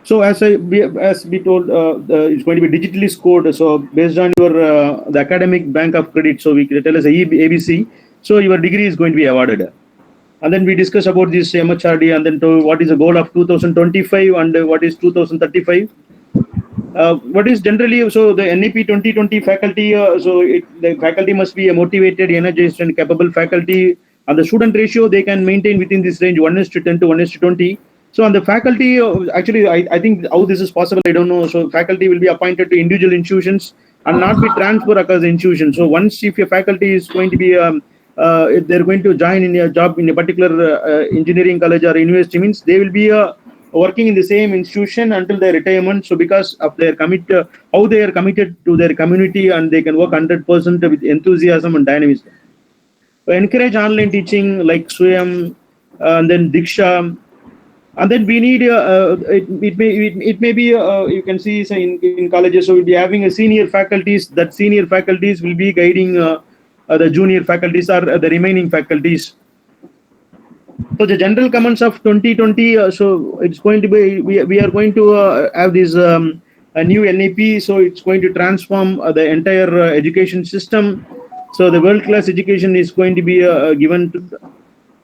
So as we told, it's going to be digitally scored. So based on your the academic bank of credit, so we can tell us ABC. So your degree is going to be awarded. And then we discuss about this MHRD, and then to what is the goal of 2025 and what is 2035. What is generally so the NEP 2020 faculty? The faculty must be a motivated, energized, and capable faculty. And the student ratio they can maintain within this range 1:10 to 1:20. So on the faculty, actually, I think how this is possible, I don't know. So faculty will be appointed to individual institutions and not be transferred across the institution. So once if your faculty is going to be if they're going to join in a job in a particular engineering college or university, means they will be working in the same institution until their retirement. So because of their how they are committed to their community, and they can work 100% with enthusiasm and dynamism. So encourage online teaching like Swayam and then Diksha. And then we need it may be you can see so in colleges, so we'll be having a senior faculties. That senior faculties will be guiding the junior faculties or the remaining faculties. So the general comments of 2020, so it's going to be we are going to have this a new NEP. So it's going to transform the entire education system. So the world class education is going to be given to.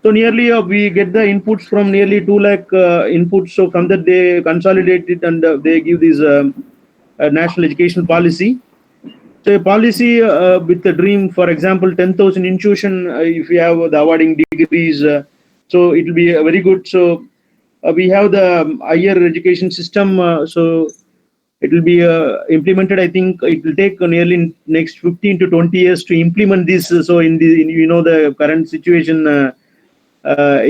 So nearly we get the inputs from nearly 2 lakh inputs. So from that they consolidate it, and they give this national education policy. So a policy with the dream, for example, 10,000 institution. If we have the awarding degrees, so it will be very good. So we have the higher education system. So it will be implemented. I think it will take nearly next 15 to 20 years to implement this. So in the current situation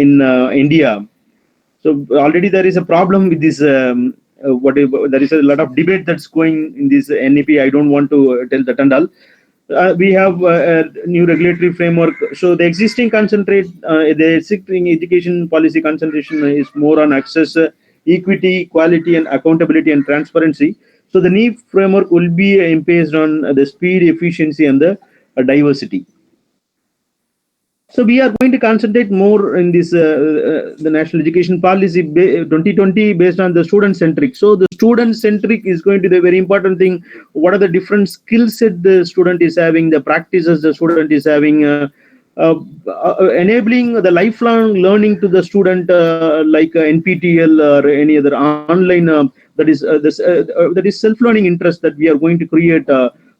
in India, so already there is a problem with this. There is a lot of debate that's going in this NEP. I don't want to tell that and all. We have a new regulatory framework. So the existing the existing education policy concentration is more on access, equity, quality, and accountability and transparency. So the new framework will be based on the speed, efficiency, and the diversity. So we are going to concentrate more in this the national education policy 2020 based on the student centric. So the student centric is going to be the very important thing. What are the different skill set the student is having, the practices the student is having, enabling the lifelong learning to the student, like NPTEL or any other online that is self-learning interest that we are going to create,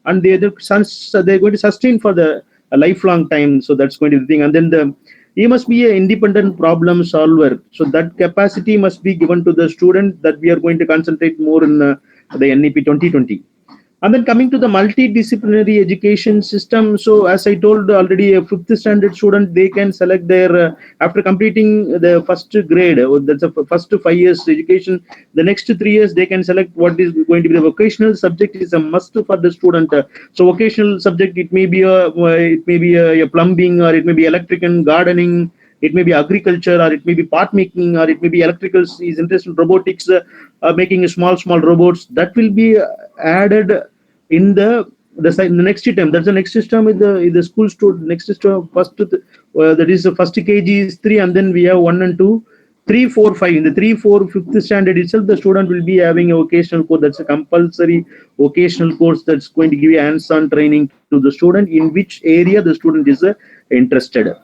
and they're going to sustain for the a lifelong time. So that's going to be the thing. And then he must be an independent problem solver. So that capacity must be given to the student, that we are going to concentrate more in the NEP 2020. And then coming to the multidisciplinary education system. So as I told already, a 5th standard student, they can select their, after completing the first grade, that's the first 5 years education, the next 3 years, they can select what is going to be the vocational subject is a must for the student. So vocational subject, it may be a plumbing, or it may be electric and gardening, it may be agriculture, or it may be part making, or it may be electrical, is interested in robotics, making small robots. That will be added in the next term. That's the next system in the school student. Next system first that is the first KG is 3, and then we have 1 and 2, 3, 4, 5. In the 3, 4, 5th standard itself, the student will be having a vocational course. That's a compulsory vocational course that's going to give you hands-on training to the student in which area the student is interested.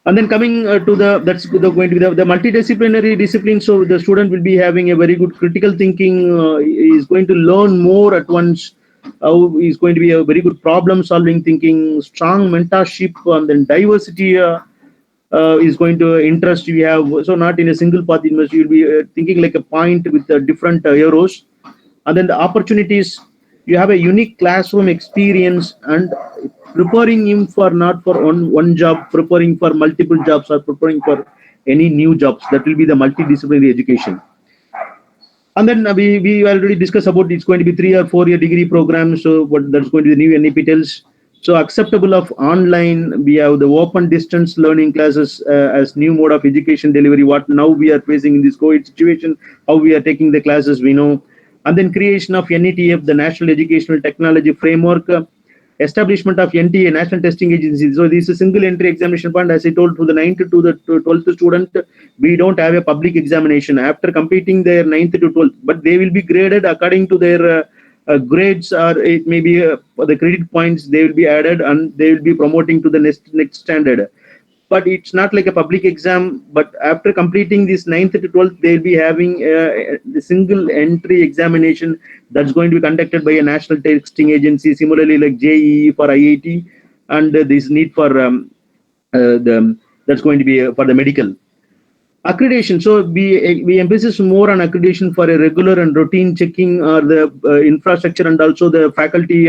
And then coming to that's going to be the multidisciplinary discipline. So the student will be having a very good critical thinking. Is going to learn more at once. Is going to be a very good problem solving thinking, strong mentorship, and then diversity is going to interest you have. So not in a single path university, you'll be thinking like a point with different arrows. And then the opportunities, you have a unique classroom experience, and preparing him for not for one job, preparing for multiple jobs, or preparing for any new jobs. That will be the multidisciplinary education. And then we already discussed about it's going to be 3 or 4 year degree program. So what that's going to be the new NEP tells. So acceptable of online, we have the open distance learning classes as new mode of education delivery. What now we are facing in this COVID situation, how we are taking the classes, we know. And then creation of NETF, the National Educational Technology Framework. establishment of NTA, National Testing Agency. So this is a single entry examination point. As I told, to the 9th to the 12th student, we don't have a public examination after completing their 9th to 12th, but they will be graded according to their grades, or it may be the credit points they will be added, and they will be promoting to the next standard. But it's not like a public exam. But after completing this 9th to 12th, they'll be having the single entry examination that's going to be conducted by a national testing agency, similarly like JEE for IIT, and this need for that's going to be for the medical accreditation. So we emphasize more on accreditation for a regular and routine checking, or the infrastructure, and also the faculty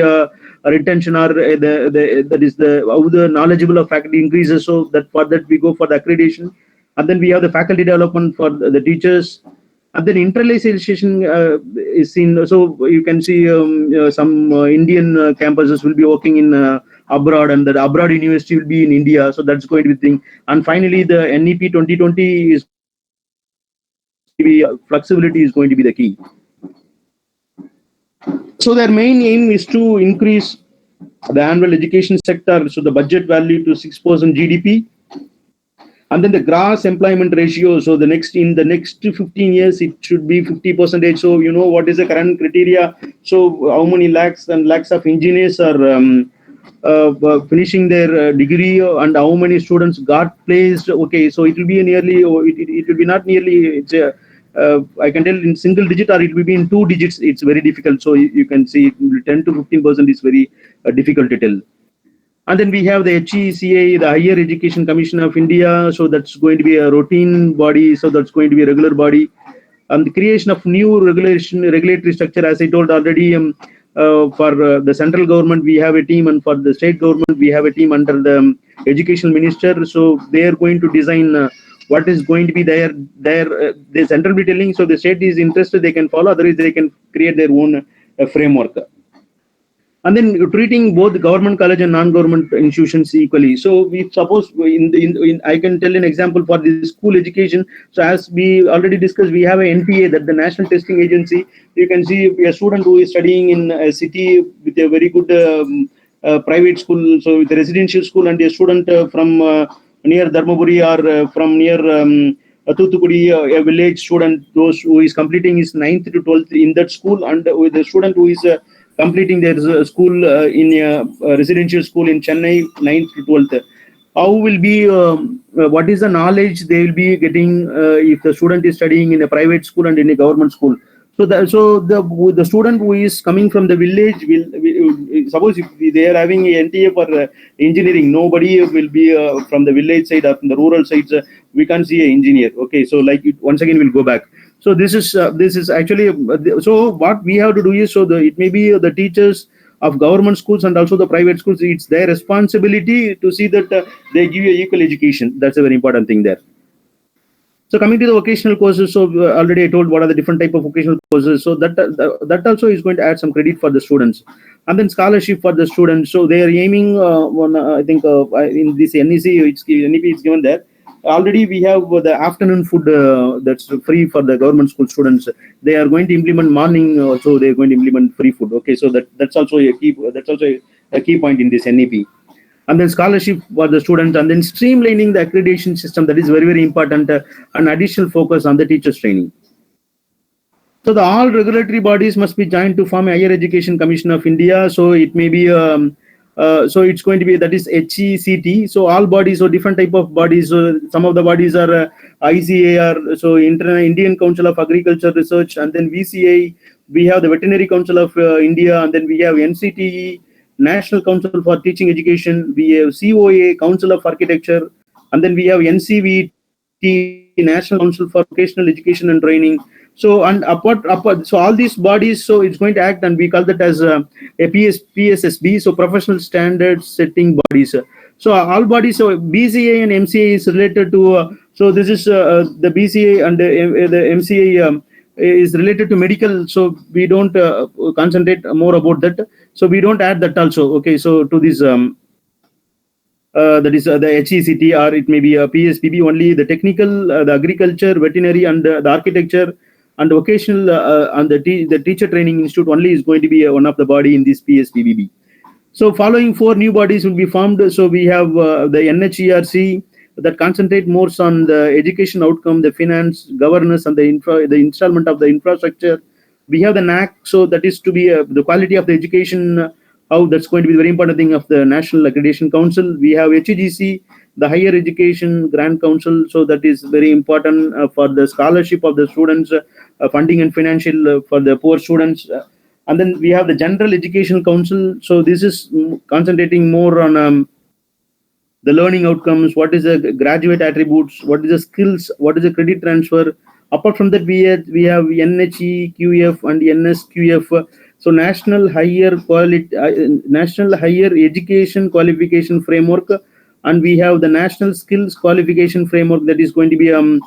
retention, or that is the how the knowledgeable of faculty increases. So that for that we go for the accreditation, and then we have the faculty development for the teachers, and then internalization is seen. So you can see some Indian campuses will be working in abroad, and the abroad university will be in India. So that's going to be the thing. And finally, the NEP 2020 is flexibility is going to be the key. So their main aim is to increase the annual education sector, so the budget value to 6% GDP, and then the gross employment ratio. So in the next 15 years, it should be 50%. So you know what is the current criteria. So how many lakhs and lakhs of engineers are finishing their degree, and how many students got placed. Okay, so it will be nearly, it will be not nearly, it's a I can tell in single digit, or it will be in 2 digits. It's very difficult. So you can see 10 to 15% is very difficult to tell. And then we have the HECA, the Higher Education Commission of India. So that's going to be a routine body. So that's going to be a regular body. And the creation of new regulatory structure, as I told already, for the central government, we have a team, and for the state government, we have a team under the education minister. So they are going to design what is going to be the central be telling. So the state is interested, they can follow, otherwise they can create their own framework. And then treating both government college and non-government institutions equally. So we suppose I can tell an example for the school education. So as we already discussed, we have a NTA, that the National Testing Agency. You can see a student who is studying in a city with a very good private school, so with a residential school, and a student from near Dharmaburi, or from near Thuthukudi, a village student, those who is completing his 9th to 12th in that school, and with the student who is completing their school in a residential school in Chennai, 9th to 12th. How will be, what is the knowledge they will be getting if the student is studying in a private school and in a government school? So the student who is coming from the village will suppose if they are having a NTA for engineering, nobody will be from the village side or from the rural sides. We can't see an engineer. Okay, so like once again we'll go back. So this is actually so what we have to do is, so it may be the teachers of government schools and also the private schools. It's their responsibility to see that they give you equal education. That's a very important thing there. So coming to the vocational courses, so already I told what are the different type of vocational courses. So that also is going to add some credit for the students, and then scholarship for the students. So they are aiming on I think in this NEP it's given there. Already we have the afternoon food that's free for the government school students. They are going to implement morning, so they are going to implement free food. Okay, so that's also a key. That's also a key point in this NEP. And then scholarship for the students, and then streamlining the accreditation system. That is very, very important. An additional focus on the teachers training. So the all regulatory bodies must be joined to form a Higher Education Commission of India. So it may be, so it's going to be, that is HECT. So all bodies, so different type of bodies. So some of the bodies are ICAR, so Indian Council of Agriculture Research, and then VCA. We have the Veterinary Council of India, and then we have NCTE, National Council for Teaching Education. We have COA, Council of Architecture, and then we have NCVT, National Council for Vocational Education and Training. So and upward, so all these bodies, so it's going to act, and we call that as a PSSB, so Professional Standards Setting Bodies. So all bodies, so BCA and MCA is related to. So this is the BCA and the MCA. Is related to medical, so we don't concentrate more about that. So we don't add that also. Okay, so to this that is the HECT, or it may be a PSPB only. The technical, the agriculture, veterinary, and the architecture, and vocational, and the teacher training institute only is going to be one of the body in this PSPBB. So following 4 new bodies will be formed. So we have the NHERC that concentrate more on the education outcome, the finance, governance, and the installment of the infrastructure. We have the NAC, so that is to be the quality of the education, how that's going to be the very important thing of the National Accreditation Council. We have HEGC, the Higher Education Grant Council, so that is very important for the scholarship of the students, funding and financial for the poor students. And then we have the General Education Council. So this is concentrating more on the learning outcomes, what is the graduate attributes, what is the skills, what is the credit transfer. Apart from that, we have NHEQF and NSQF. So National Higher Education Qualification Framework, and we have the National Skills Qualification Framework that is going to be the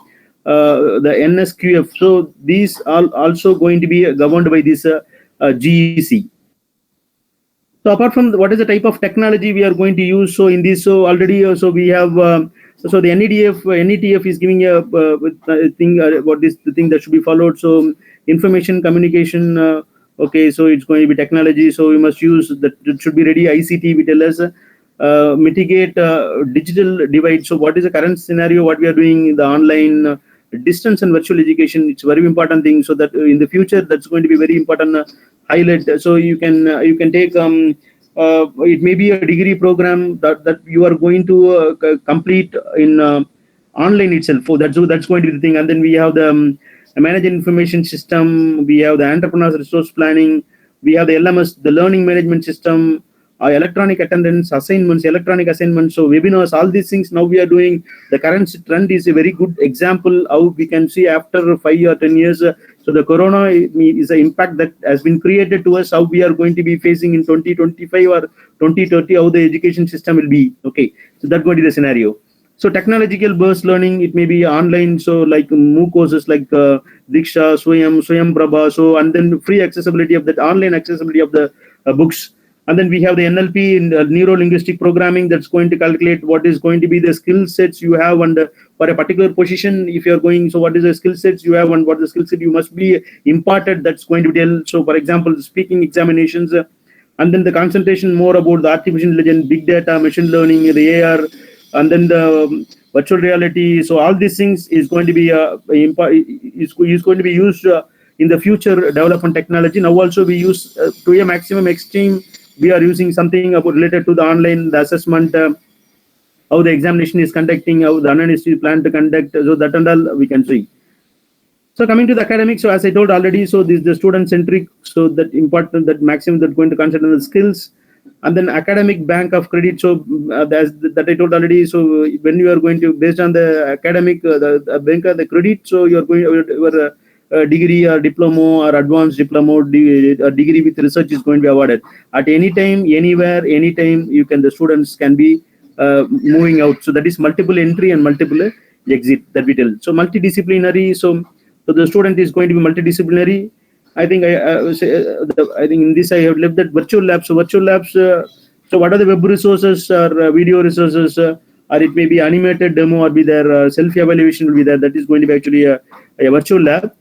NSQF. So these are also going to be governed by this GEC. So apart from what is the type of technology we are going to use, so in this, so already, so we have, so the NETF is giving a thing, what is the thing that should be followed. So information communication, okay, so it's going to be technology. So we must use that, it should be ready. ICT, we tell us, mitigate digital divide. So what is the current scenario, what we are doing in the online distance and virtual education, it's a very important thing, so that in the future that's going to be very important highlight. So you can take it may be a degree program that you are going to complete in online itself. So that's going to be the thing. And then we have the management information system, we have the entrepreneurs resource planning, we have the LMS, the learning management system, electronic attendance, electronic assignments, so webinars, all these things now we are doing. The current trend is a very good example how we can see after 5 or 10 years. So the corona is an impact that has been created to us, how we are going to be facing in 2025 or 2030, how the education system will be. Okay, so that's going to be the scenario. So technological burst learning, it may be online, so like MOOC courses like Diksha, Swayam Prabha, so, and then free accessibility of that, online accessibility of the books. And then we have the NLP, in neuro-linguistic programming, that's going to calculate what is going to be the skill sets you have, and for a particular position, if you're going, so what is the skill sets you have and what the skill set you must be imparted, that's going to tell. So for example, speaking examinations, and then the concentration more about the artificial intelligence, big data, machine learning, the AR, and then the virtual reality. So all these things is going to be is going to be used in the future development technology. Now also we use to a maximum extreme, we are using something about related to the online, the assessment, how the examination is conducting, how the analyst is planned to conduct, so that and all we can see. So coming to the academic, so as I told already, so this is the student centric, so that important, that maximum that going to consider the skills. And then academic bank of credit, so that I told already. So when you are going to, based on the academic, the bank of the credit, so you are going your degree or diploma or advanced diploma or degree with research is going to be awarded at any time, anywhere, anytime. You can, the students can be moving out. So that is multiple entry and multiple exit that we tell. So multidisciplinary. So the student is going to be multidisciplinary. I think I think in this I have left that virtual labs. So virtual labs. So what are the web resources or video resources, or it may be animated demo, or be there self-evaluation will be there. That is going to be actually a virtual lab.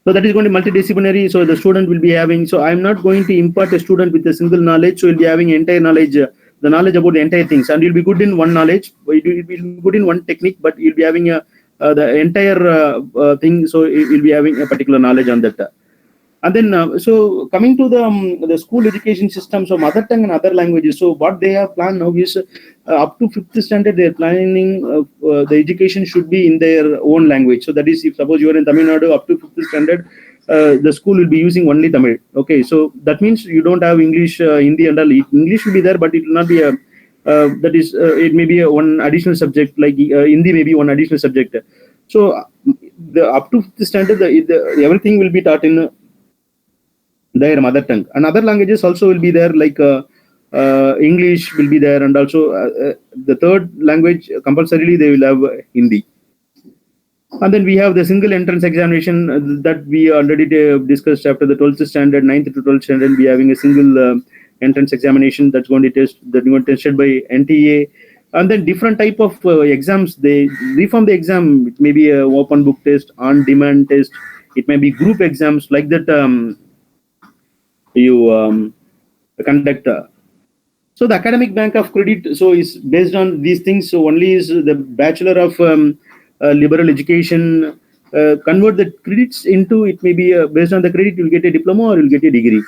So that is going to be multidisciplinary. So the student will be having. So I'm not going to impart a student with a single knowledge. So he'll be having entire knowledge, the knowledge about the entire things, and he'll be good in one knowledge. He'll be good in one technique, but he'll be having the entire thing. So he'll be having a particular knowledge on that. And then, so coming to the school education system, so mother tongue and other languages. So what they have planned now is up to 5th standard, they're planning the education should be in their own language. So that is, if suppose you are in Tamil Nadu, up to 5th standard, the school will be using only Tamil. Okay, so that means you don't have English, Hindi, and all. English will be there, but it will not be a. That is, it may be one additional subject, like Hindi may be one additional subject. So the up to 5th standard, everything will be taught in their mother tongue, and other languages also will be there, like English will be there, and also the third language compulsorily they will have Hindi. And then we have the single entrance examination that we already discussed. After the 12th standard, 9th to 12th standard, we are having a single entrance examination that's going to be tested by NTA. And then different type of exams, they reform the exam. It may be an open book test, on demand test, it may be group exams, like that. You conduct So the academic bank of credit, so is based on these things. So only is the bachelor of liberal education, convert the credits into, it may be based on the credit you'll get a diploma or you'll get a degree.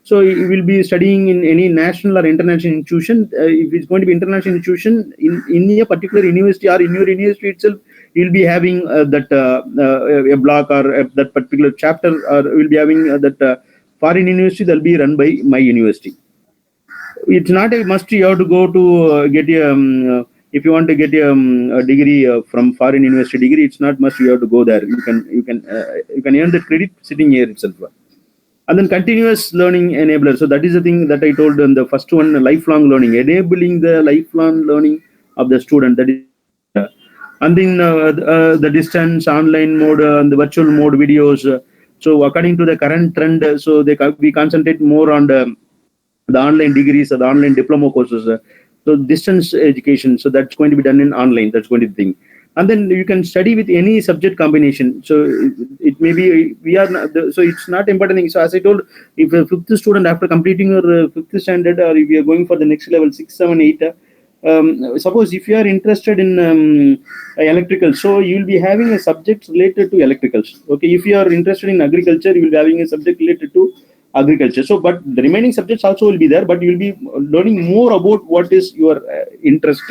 So you will be studying in any national or international institution. If it's going to be international institution in a particular university or in your university itself, you'll be having a block or that particular chapter, or you'll be having that foreign university that will be run by my university. It's not a must you have to go to get a if you want to get a degree from foreign university degree, it's not must you have to go there. You can earn the credit sitting here itself. And then continuous learning enabler, so that is the thing that I told in the first one, lifelong learning, enabling the lifelong learning of the student. That is and then the distance online mode and the virtual mode videos. So according to the current trend, so we concentrate more on the online degrees or the online diploma courses. So distance education, so that's going to be done in online. That's going to be the thing. And then you can study with any subject combination. So it may be so it's not important thing. So as I told, if a fifth student after completing your fifth standard, or if you are going for the next level 6, 7, 8, suppose if you are interested in electrical, so you will be having a subject related to electricals. Okay, if you are interested in agriculture, you will be having a subject related to agriculture. So but the remaining subjects also will be there, but you will be learning more about what is your interest.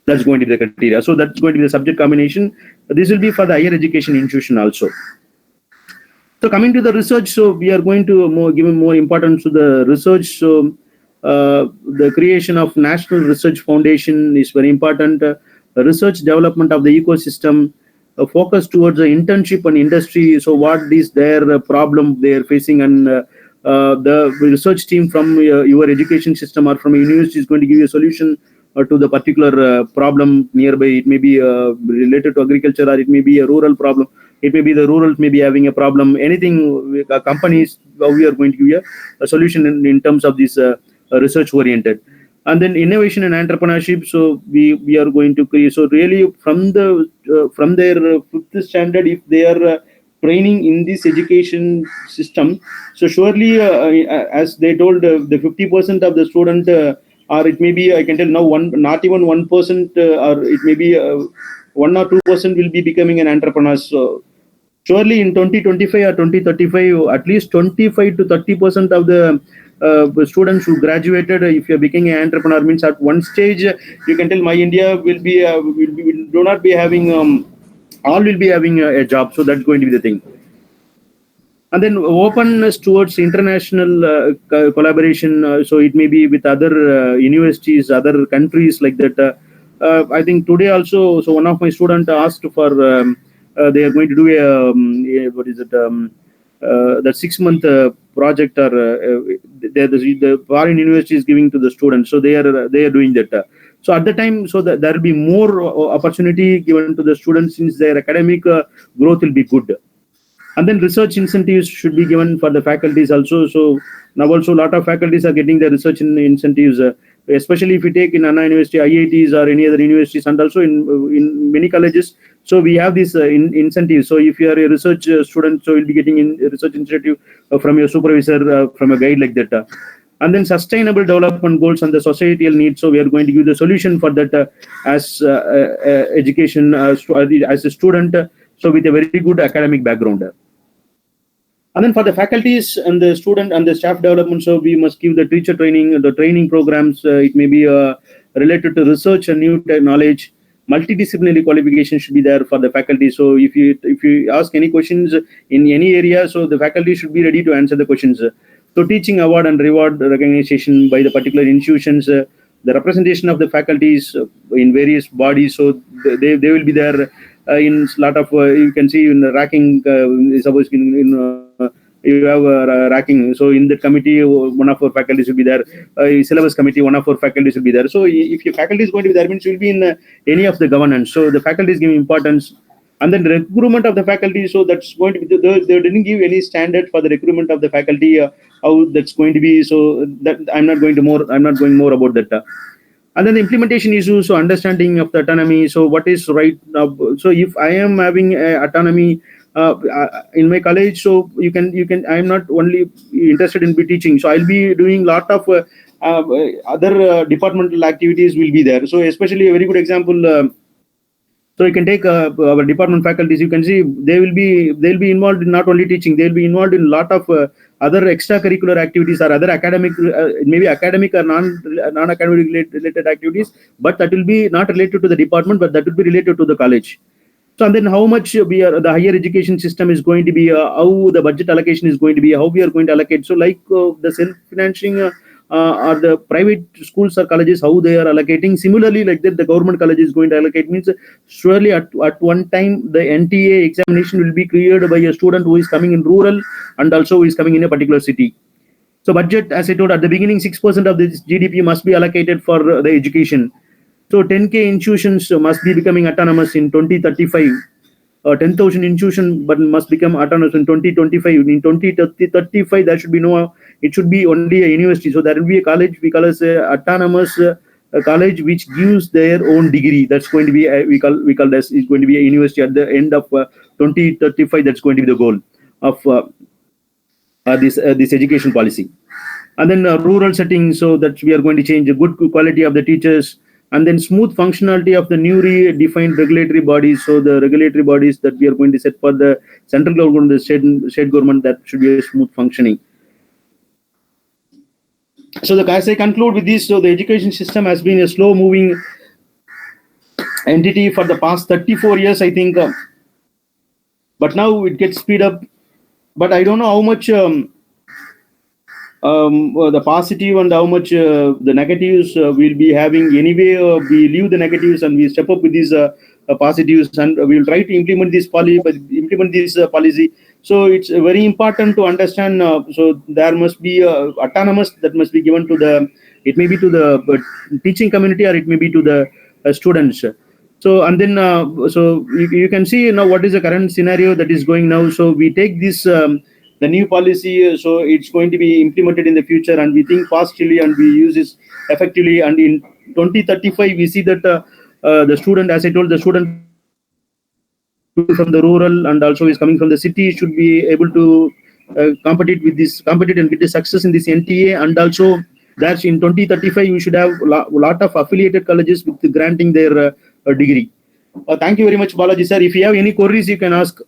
That's going to be the criteria. So that's going to be the subject combination. This will be for the higher education institution also. So coming to the research, so we are going to give more importance to the research. So the creation of National Research Foundation is very important. Research development of the ecosystem, focus towards the internship and industry. So what is their problem they are facing, and the research team from your education system or from a university is going to give you a solution to the particular problem nearby. It may be related to agriculture, or it may be a rural problem. It may be the rural may be having a problem. Anything, companies, we are going to give you a solution in terms of this research oriented. And then innovation and entrepreneurship. So we are going to create. So really from their fifth standard, if they are training in this education system, so surely as they told, the 50% of the student, or it may be, I can tell now, not even 1%, or it may be 1 or 2% will be becoming an entrepreneur. So surely in 2025 or 2035, at least 25 to 30% of the students who graduated, if you're becoming an entrepreneur, means at one stage you can tell my India will do not be having all will be having a job. So that's going to be the thing. And then openness towards international collaboration. So it may be with other universities, other countries like that. I think today also, so one of my students asked for they are going to do that 6-month project, or the foreign university is giving to the students. So they are doing that. So at the time, so that there will be more opportunity given to the students, since their academic growth will be good. And then research incentives should be given for the faculties also. So now also a lot of faculties are getting the research incentives, especially if you take in Anna University, IITs, or any other universities, and also in many colleges. So we have these incentives. So if you are a research student, so you'll be getting a research incentive from your supervisor, from a guide like that. And then sustainable development goals and the societal needs. So we are going to give the solution for that as education, as a student, so with a very good academic background. And then for the faculties and the student and the staff development, so we must give the teacher training, the training programs. It may be related to research and new knowledge. Multidisciplinary qualification should be there for the faculty. So if you ask any questions in any area, so the faculty should be ready to answer the questions. So teaching award and reward recognition by the particular institutions, the representation of the faculties in various bodies. So they will be there in a lot of, you can see in the racking, suppose you have racking. So in the committee, one of our faculties will be there. Syllabus committee, one of our faculties will be there. So if your faculty is going to be there, means you will be in any of the governance. So the faculty is giving importance. And then recruitment of the faculty, so that's going to be, they didn't give any standard for the recruitment of the faculty, how that's going to be. So that I'm not going more about that. And then the implementation issues, so understanding of the autonomy. So what is right now? So if I am having autonomy in my college, so you can. I am not only interested in be teaching. So I'll be doing lot of other departmental activities will be there. So especially a very good example. So you can take our department faculties. You can see they'll be involved in not only teaching, they'll be involved in a lot of other extracurricular activities or other academic, maybe academic or non-academic related activities, but that will be not related to the department, but that will be related to the college. So and then how much the higher education system is going to be, how the budget allocation is going to be, how we are going to allocate. So like the self-financing or the private schools or colleges, how they are allocating. Similarly, like that, the government college is going to allocate. Means surely at one time the NTA examination will be cleared by a student who is coming in rural and also who is coming in a particular city. So budget, as I told at the beginning, 6% of this GDP must be allocated for the education. So 10K institutions must be becoming autonomous in 2035. 10,000 institutions but must become autonomous in 2025. In 2035, there should be no, it should be only a university. So there will be a college, we call as a autonomous college which gives their own degree. That's going to be, we call this is going to be a university at the end of 2035. That's going to be the goal of this education policy. And then rural settings, so that we are going to change the good quality of the teachers, and then smooth functionality of the newly defined regulatory bodies. So the regulatory bodies that we are going to set for the central government, the state government, that should be a smooth functioning. So as I conclude with this, so the education system has been a slow moving entity for the past 34 years, I think, but now it gets speed up. But I don't know how much the positive and how much the negatives we'll be having. Anyway, we leave the negatives and we step up with these positives, and we'll try to implement this policy. So it's very important to understand. So there must be autonomous that must be given to the, it may be to the teaching community or it may be to the students. So and then so you can see now what is the current scenario that is going now. So we take this the new policy, so it's going to be implemented in the future, and we think positively and we use this effectively. And in 2035, we see that the student, as I told, the student from the rural and also is coming from the city should be able to compete and get the success in this NTA. And also that's in 2035 we should have a lot of affiliated colleges with granting their degree. Thank you very much, Balaji sir. If you have any queries, you can ask.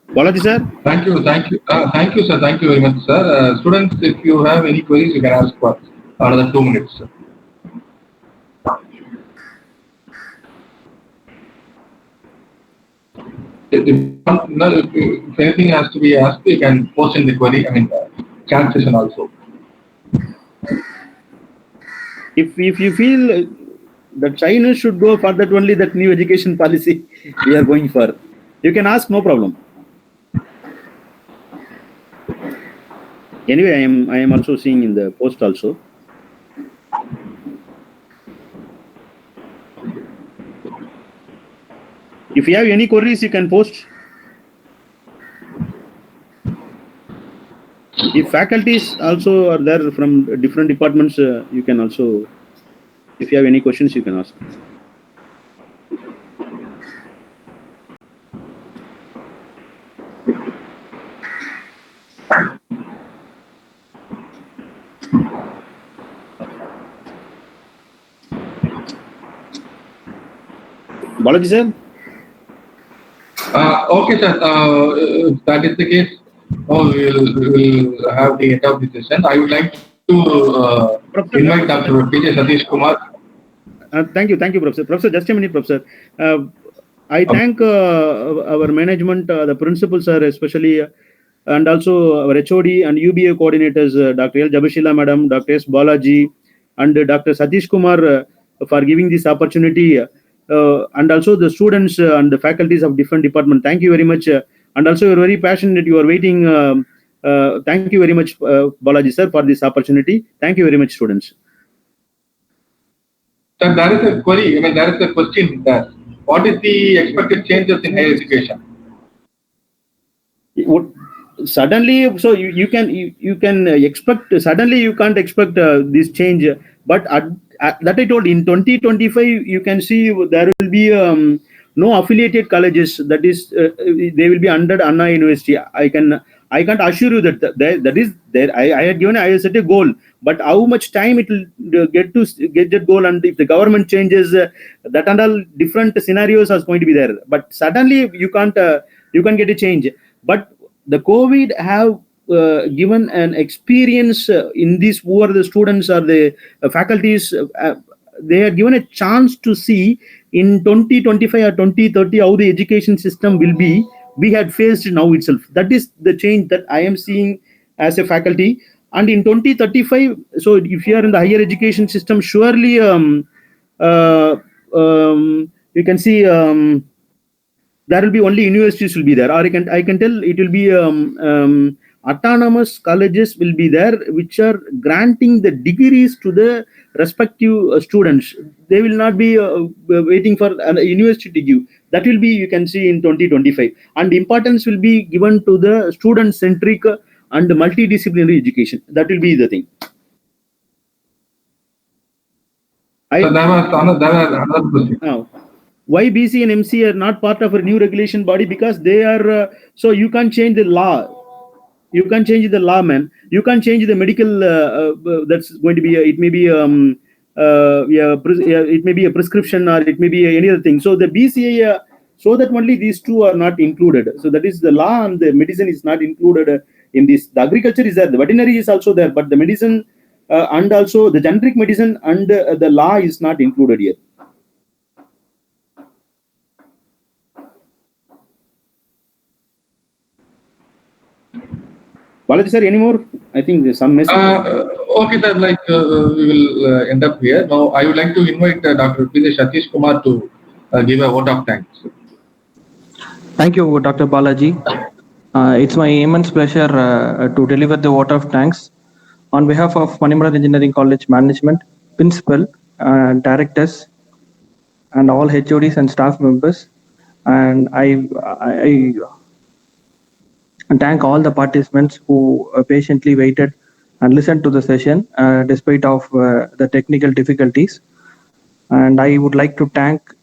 Balaji sir. Thank you, sir. Thank you very much, sir. Students, if you have any queries, you can ask for another 2 minutes, sir. If anything has to be asked, you can post in the query. Chat session also. If you feel that China should go for that only, that new education policy we are going for, you can ask, no problem. Anyway, I am also seeing in the post also. If you have any queries, you can post. If faculties also are there from different departments, you can also, if you have any questions, you can ask. Balaji sir? Okay, sir. If that is the case, we will have the end of the session. I would like to invite Dr. P.J. Satish Kumar. Thank you, Professor. Professor, just a minute, Professor. I thank our management, the principal sir, especially, and also our HOD and UBA coordinators, Dr. L. Jabashila Madam, Dr. S. Balaji, and Dr. Satish Kumar for giving this opportunity. And also the students and the faculties of different departments. Thank you very much. And also you're very passionate. You are waiting. Thank you very much, Balaji sir, for this opportunity. Thank you very much, students. Sir, there is a query. There is a question there. What is the expected changes in higher education? Suddenly, so you can expect. Suddenly, you can't expect this change. But that I told, in 2025, you can see there will be no affiliated colleges. That is, they will be under Anna University. I can't assure you that that is there. I had set a goal, but how much time it will get that goal, and if the government changes, that and all different scenarios are going to be there. But suddenly you can't get a change. But the COVID have given an experience in this, who are the students or the faculties. They are given a chance to see in 2025 or 2030 how the education system will be. We had faced now itself. That is the change that I am seeing as a faculty. And in 2035, so if you are in the higher education system, surely you can see there will be only universities will be there, or I can tell it will be autonomous colleges will be there, which are granting the degrees to the respective students. They will not be waiting for a university to give. That will be, you can see, in 2025, and importance will be given to the student centric and multidisciplinary education. That will be the thing. So there was another question. Now, why BC and MC are not part of a new regulation body? Because they are so you can't change the law. You can't change the law, man. You can't change the medical. That's going to be. It may be. It may be a prescription, or it may be any other thing. So the BCA, so that only these two are not included. So that is the law, and the medicine is not included in this. The agriculture is there. The veterinary is also there, but the medicine and also the generic medicine and the law is not included here. Balaji sir, any more? I think there's some message. Okay, sir. We will end up here. Now, I would like to invite Dr. P. Satish Kumar to give a vote of thanks. Thank you, Dr. Balaji. It's my immense pleasure to deliver the vote of thanks on behalf of Manimala Engineering College Management, Principal, Directors, and all HODs and staff members. And I thank all the participants who patiently waited and listened to the session despite of the technical difficulties. And I would like to thank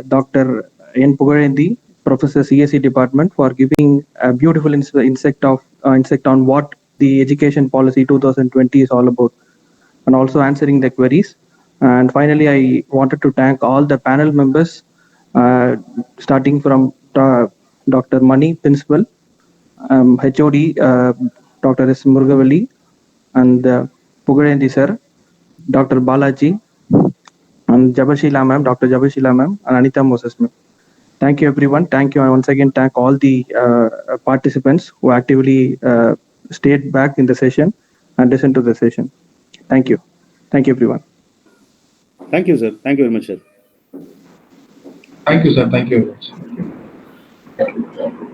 Dr. N. Pugalenthi, Professor CSE Department, for giving a beautiful insight on what the Education Policy 2020 is all about, and also answering the queries. And finally, I wanted to thank all the panel members, starting from Dr. Mani, Principal, HOD, Dr. S. Murugavelli, and Pugalenthi sir, Dr. Balaji, and Jabarshila ma'am, Dr. Jabarshila ma'am, and Anita Moses ma'am. Thank you, everyone. Thank you. I once again thank all the participants who actively stayed back in the session and listened to the session. Thank you. Thank you, everyone. Thank you, sir. Thank you very much, sir. Thank you, sir. Thank you very much.